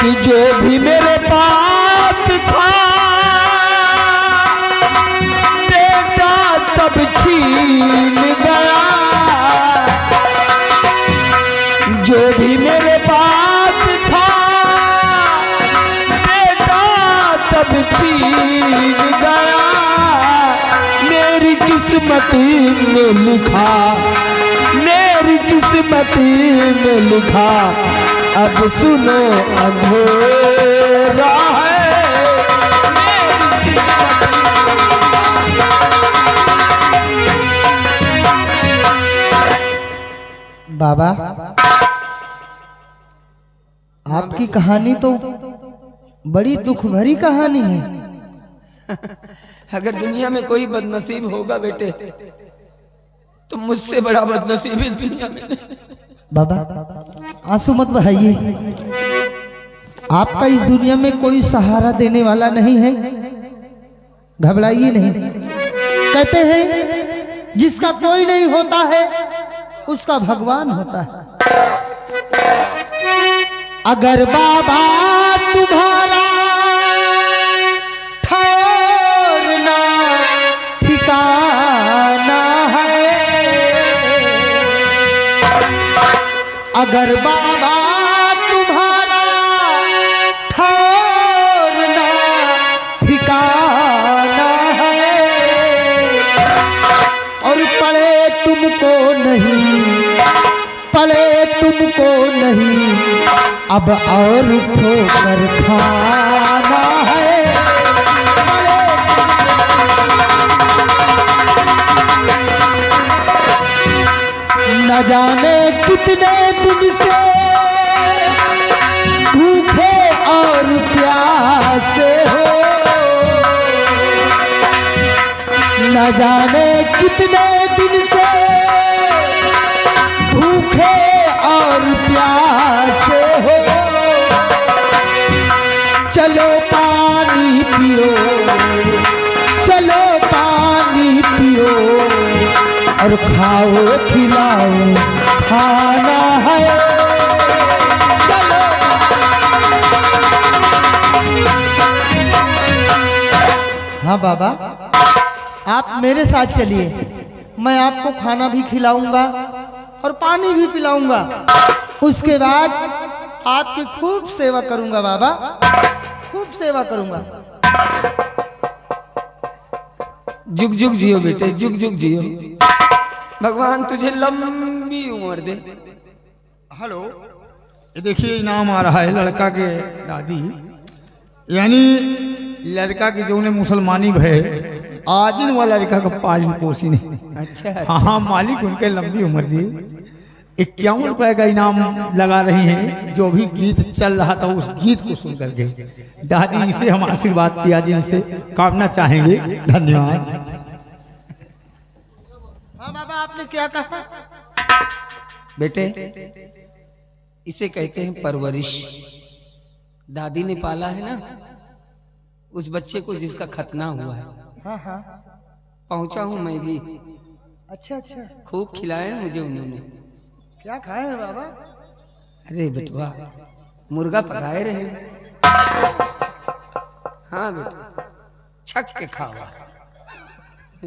कि जो भी मेरे पास था बेटा सब छीन गया, जो भी मेरे पास था बेटा सब छीन गया। मेरी किस्मत में लिखा, मेरी किस्मत में लिखा, अब सुनो अंधेरा है मेरी किस्मत। बाबा आपकी कहानी तो बड़ी दुख भरी कहानी है। अगर दुनिया में कोई बदनसीब होगा बेटे तो मुझसे बड़ा बदनसीब इस दुनिया में नहीं। बाबा आंसू मत बहाइए, आपका इस दुनिया में कोई सहारा देने वाला नहीं है, घबराइए नहीं। कहते हैं जिसका कोई नहीं होता है उसका भगवान होता है। अगर बाबा तुम्हारा ठहरना ठिकाना है, अगर बाबा तुम्हारा ठहरना ठिकाना है, और पड़े तुमको नहीं, पड़े तुमको नहीं, अब और ठोकर खाना है, न जाने कितने दिन से भूखे और प्यासे हो, न जाने कितने दिन से भूखे और प्यासे हो। चलो पानी पियो, चलो पानी पियो, और खाओ खिलाओ खाना है, चलो। हाँ बाबा आप मेरे साथ चलिए, मैं आपको खाना भी खिलाऊंगा और पानी भी पिलाऊंगा, उसके बाद आपकी खूब सेवा करूंगा बाबा, खूब सेवा करूंगा। जुग जुग जियो बेटे, जुग जुग जियो, भगवान तुझे लंबी उम्र दे। हेलो, ये देखिए इनाम आ रहा है लड़का के दादी, यानी लड़का की जो ने मुसलमानी भय आज इन वाला लड़का का पालन पोषी नहीं। अच्छा, हाँ मालिक उनके लंबी उम्र दी। 51 रुपए का इनाम लगा रही हैं। जो भी गीत चल रहा था उस गीत को सुन करके दादी से हम आशीर्वाद किया जिनसे कामना चाहेंगे। धन्यवाद। हाँ बाबा आपने क्या कहा? बेटे इसे कहते हैं परवरिश। दादी ने पाला है ना उस बच्चे को जिसका खतना हुआ है। हाँ हाँ पहुंचा हूं मैं भी। अच्छा अच्छा, खूब खिलाए मुझे उन्होंने। क्या खाए हैं बाबा? अरे बेटवा मुर्गा पकाए रहे। हाँ बेटा छक के खाओ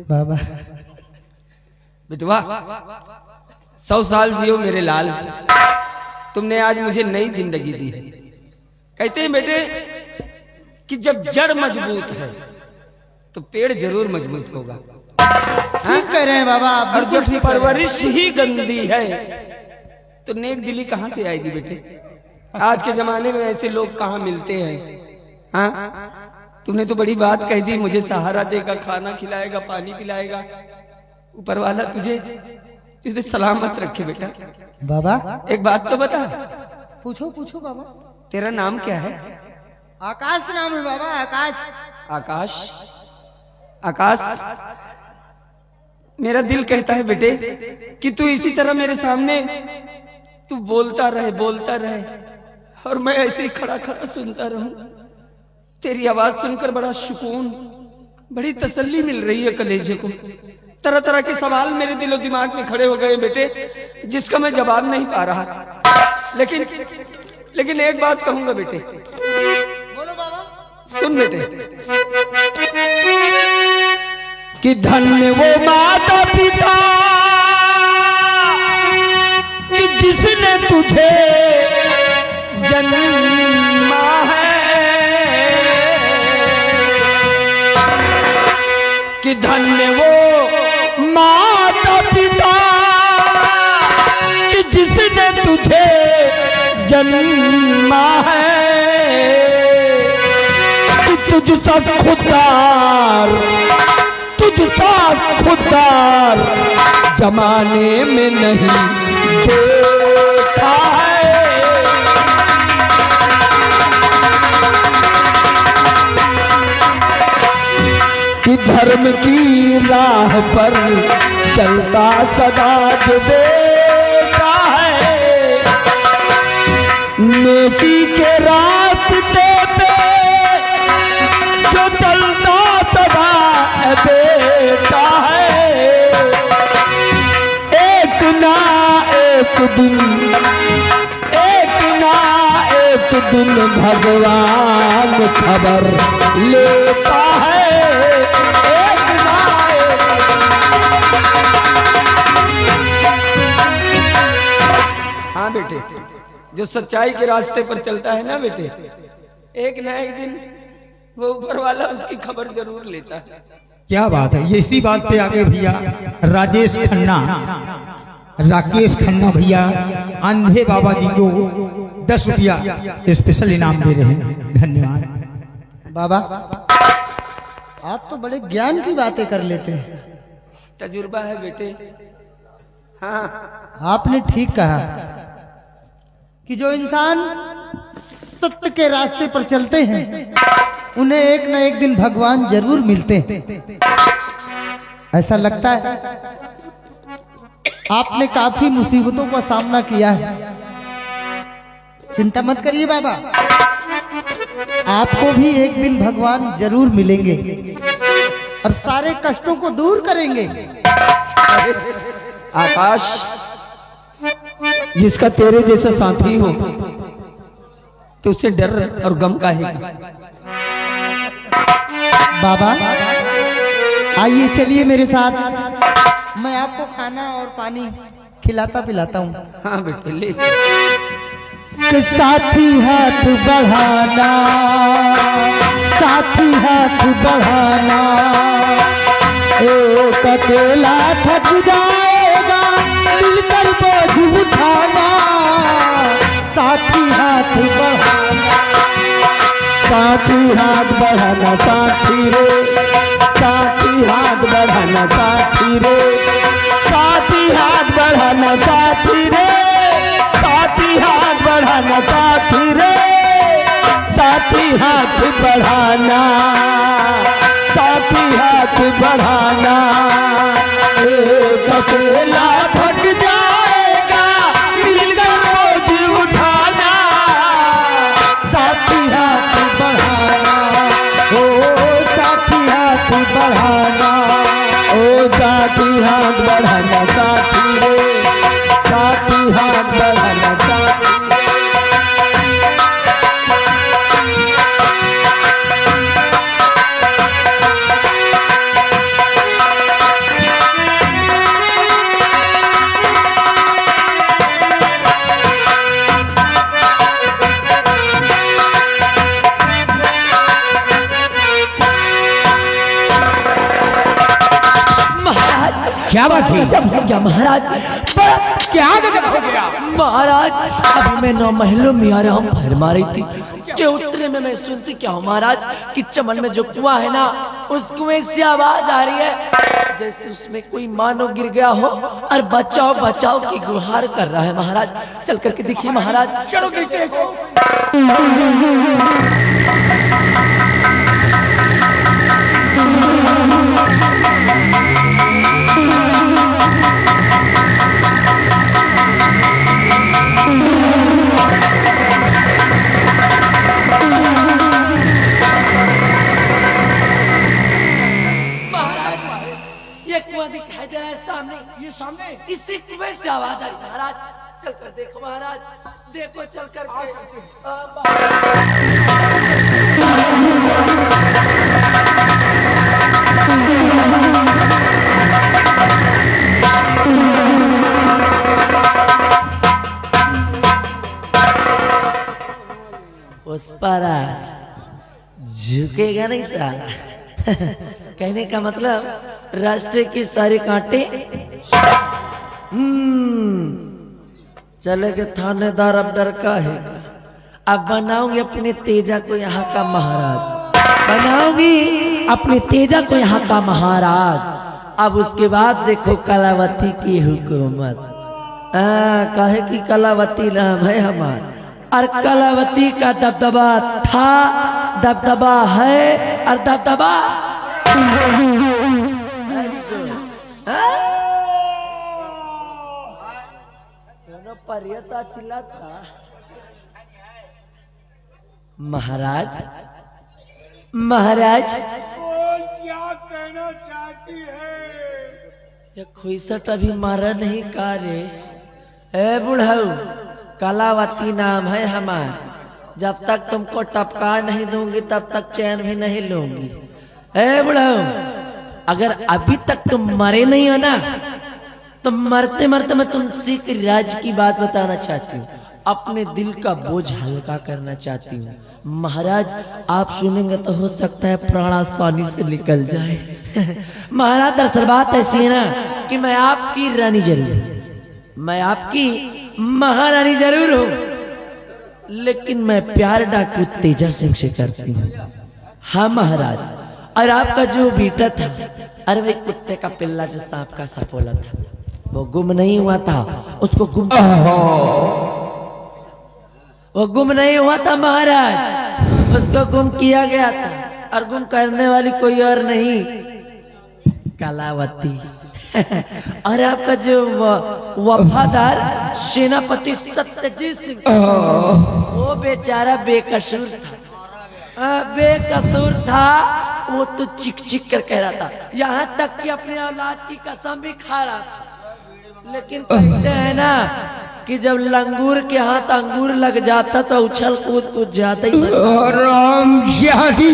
बाबा। बेटवा 100 साल जियो मेरे लाल। तुमने आज मुझे नई जिंदगी दी है। कहते हैं बेटे कि जब जड़ मजबूत है तो पेड़ जरूर मजबूत होगा। ठीक कह रहे हैं बाबा आप। और जब परवरिश ही गंदी है तो नेक दिली कहां से आएगी बेटे? आज के जमाने में ऐसे लोग कहां मिलते हैं? हाँ तुमने तो बड़ी बात कह दी, मुझे सहारा देगा, खाना खिलाएगा, पानी पिलाएगा। ऊपर वाला तुझे सलामत रखे बेटा। बाबा एक बात तो बता। पूछो पूछो बाबा। तेरा नाम क्या है? आकाश नाम है बाबा, आकाश। आकाश। आकाश मेरा दिल कहता है बेटे कि तू इसी तरह मेरे सामने तू बोलता रहे और मैं ऐसे ही खड़ा खड़ा सुनता रहूं। तेरी आवाज सुनकर बड़ा सुकून, बड़ी तसल्ली मिल रही है कलेजे को। तरह तरह के सवाल मेरे दिलो दिमाग में खड़े हो गए बेटे, जिसका मैं जवाब नहीं पा रहा। लेकिन लेकिन एक बात कहूंगा बेटे, बोलो बाबा। सुन बेटे, कि धन्य वो माता पिता कि जिसने तुझे जन्मा है, कि धन्य वो माता पिता कि जिसने तुझे जन्मा है, कि तुझ सा खुदार जमाने में नहीं देखा है। कि धर्म की राह पर चलता सदा जो बेटा है, नेकी के रास्ते पे जो चलता सदा बेटा है, एक ना एक दिन भगवान खबर लेता है, एक ना एक। हाँ बेटे, जो सच्चाई के रास्ते पर चलता है ना बेटे, एक ना एक दिन वो ऊपर वाला उसकी खबर जरूर लेता है। क्या बात है। ये इसी बात पे आगे भैया राकेश खन्ना भैया अंधे बाबा जी को 10 रुपया स्पेशल इनाम दे रहे हैं। धन्यवाद बाबा। आप तो बड़े ज्ञान की बातें कर लेते हैं। तजुर्बा है बेटे। हाँ, आपने ठीक कहा कि जो इंसान सत्य के रास्ते पर चलते हैं उन्हें एक न एक दिन भगवान जरूर मिलते हैं। ऐसा लगता है आपने काफी मुसीबतों का सामना किया है। चिंता मत करिए बाबा, आपको भी एक दिन भगवान जरूर मिलेंगे और सारे कष्टों को दूर करेंगे। आकाश, जिसका तेरे जैसा साथी हो तो उससे डर और गम का है। बाबा आइए, चलिए मेरे साथ, मैं आपको खाना और पानी खिलाता पिलाता हूँ। हाँ बेटे, ले कि साथी हाथ बढ़ाना, साथी हाथ बढ़ाना, एक अकेला थक जाएगा मिलकर बोझ उठाना। साथी हाथ बढ़ाना, साथी हाथ बढ़ाना साथी रे, साथी हाथ बढ़ाना साथी रे, साथी हाथ बढ़ाना साथी रे, साथी हाथ बढ़ाना साथी रे, साथी हाथ बढ़ाना, साथी हाथ बढ़ाना। एक अकेला थक जाएगा मिलकर बोझ उठाना। साथी हाथ बढ़ाना, ओ साथी हाथ बढ़ाना, ओ साथी हाथ बढ़ाना साथी रे, साथी हाथ बढ़ाना साथी। क्या बात है? जब हो गया महाराज, क्या गजब हो गया महाराज। अभी मैं 9 महलों में आ रहा हूँ, फरमा रही थी कि उतरे में मैं सुनती क्या हूँ महाराज कि चमन में जो कुआं है ना, उस कुएं से आवाज आ रही है जैसे उसमें कोई मानो गिर गया हो और बचाओ बचाओ की गुहार कर रहा है महाराज। चल करके देखिए महाराज। चलो देखते हैं। ये कुआं दिखाई दे रहा है सामने, ये सामने इसी कुएं से आवाज आ रही महाराज। चल कर देखो महाराज, देखो चल कर के। पुष्पराज झुकेगा नहीं साला। कहने का मतलब रास्ते के सारे कांटे चलेगे थानेदार अब डर का है। अब बनाऊंगी अपने तेजा को यहाँ का महाराज, बनाऊंगी अपने तेजा को यहाँ का महाराज। अब उसके बाद देखो कलावती की हुकूमत। कहे कि कलावती नाम है हमारा, और कलावती का दबदबा था, दबदबा है, और दबदबा परियता चिल्ला था। महाराज, महाराज क्या कहना चाहती है? ये खुईसट अभी मारा नहीं का रे? ए बुढ़ऊ, कलावती नाम है हमार। जब तक तुमको टपका नहीं दूंगी तब तक चैन भी नहीं लूंगी। ए बुढ़ऊ, अगर अभी तक तुम मरे नहीं हो ना, तो मरते मरते मैं तुमसे एक राज की बात बताना चाहती हूँ, अपने दिल का बोझ हल्का करना चाहती हूँ। महाराज आप सुनेंगे तो हो सकता है प्राण आसानी से निकल जाए। महाराज दरअसल बात ऐसी है ना कि मैं आपकी रानी जरूर हूँ, मैं आपकी महारानी जरूर हूँ, लेकिन मैं प्यार डाकू तेजा सिंह से करती हूँ। हाँ महाराज, और आपका जो बेटा था, अरे वही कुत्ते का पिल्ला जो सांप का सपोला था, वो गुम नहीं हुआ था, उसको वो गुम नहीं हुआ था महाराज, उसको गुम किया गया था, और गुम करने वाली कोई और नहीं, कलावती। और आपका जो वफादार सेनापति सत्यजीत सिंह, वो बेचारा बेकसूर था, बेकसूर था। वो तो चिक चिक कर कह रहा था, यहाँ तक कि अपने औलाद की कसम भी खा रहा था। लेकिन कहते हैं ना कि जब लंगूर के हाथ अंगूर लग जाता तो उछल कूद कुछ ज्यादा ही रामजादी,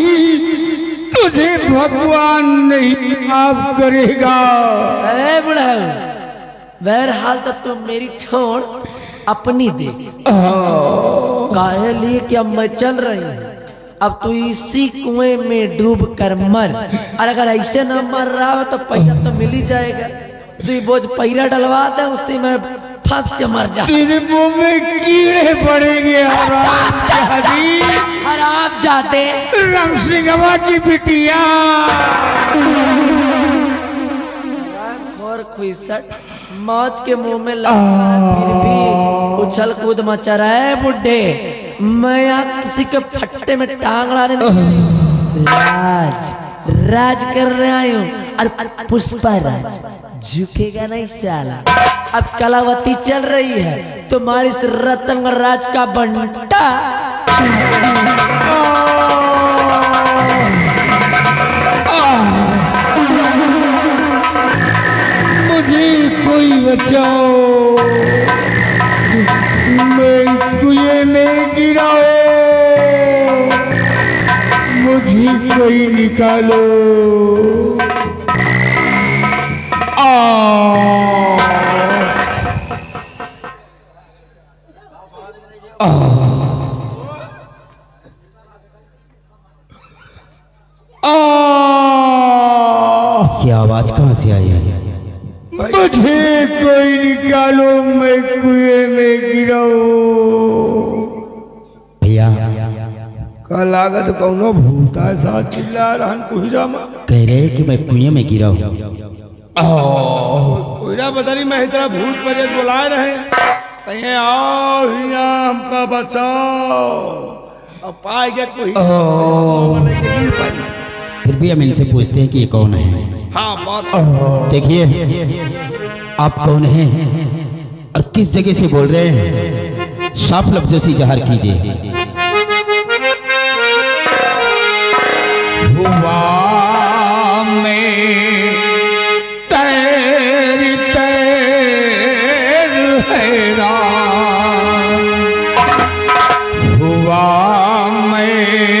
तुझे भगवान नहीं माफ करेगा। अरे बुढ़ा, बहरहाल तो तुम मेरी छोड़ अपनी दे। काहे लिए कि अब मैं चल रही हूँ, अब तू इसी कुएं में डूब कर मर, और अगर ऐसे न मर रहा हो तो पैसा तो मिल ही जाएगा। तू ये बोझ पैरा डलवा दे, उससे मैं फंस के मर जा। तेरे मुंह में कीड़े पड़ेंगे हराम जाते राम सिंहवा की बिटिया। और खुईसट मौत के मुंह में लगा, फिर भी उछल कूद मचा रहा है। बुड्ढे, मैं यहाँ किसी के फट्टे में टांग लाने नहीं, राज कर रहा हूँ, और पुष्पा राज झुकेगा नहीं साला। अब कलावती चल रही है, तुम्हारी इस रतन राज का बंटा। मुझे कोई बचाओ, मैं कुएं में गिराओ, मुझे कोई निकालो। क्या आवाज कहाँ से आई है? मुझे कोई निकालो, मैं कुएं में गिराऊं। भैया का लागत कौनो भूत ऐसा चिल्ला रहा कुहरामा। कह रहे कि मैं कुएं में गिरा हूँ। कुहरा पता नहीं, मैं इतना भूत प्रेत बुलाए रहे, कहीं आओ यहाँ हमका बचाओ। और पाए गए कोई, फिर भी हम इनसे पूछते हैं कि ये कौन है। हाँ बात देखिए, आप कौन हैं और किस जगह से बोल रहे हैं, साफ लफ्जों से इजहार कीजिए। हुआ में तैर तैर हैरान मैं